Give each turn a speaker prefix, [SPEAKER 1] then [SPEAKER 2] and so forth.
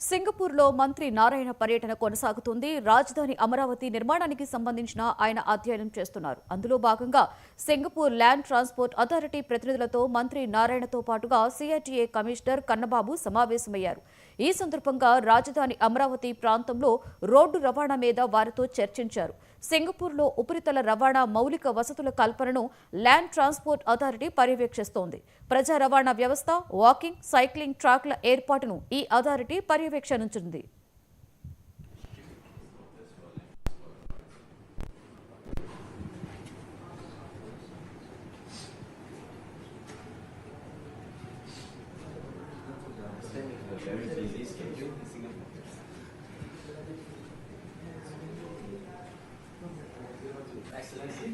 [SPEAKER 1] సింగపూర్లో మంత్రి నారాయణ పర్యటన కొనసాగుతుంది. రాజధాని అమరావతి నిర్మాణానికి సంబంధించిన ఆయన అధ్యయనం చేస్తున్నారు. అందులో భాగంగా సింగపూర్ ల్యాండ్ ట్రాన్స్పోర్ట్ అథారిటీ ప్రతినిధులతో మంత్రి నారాయణతో పాటుగా సిఐటిఏ కమిషనర్ కన్నబాబు సమావేశమయ్యారు. ఈ సందర్భంగా రాజధాని అమరావతి ప్రాంతంలో రోడ్డు రవాణా మీద వారితో చర్చించారు. సింగపూర్లో ఉపరితల రవాణా మౌలిక వసతుల కల్పనను ల్యాండ్ ట్రాన్స్పోర్ట్ అథారిటీ పర్యవేక్షిస్తోంది. ప్రజా రవాణా వ్యవస్థ, వాకింగ్, సైక్లింగ్ ట్రాక్ల ఏర్పాటును ఈ అథారిటీ పర్యవేక్షించనుంది.
[SPEAKER 2] Excellency,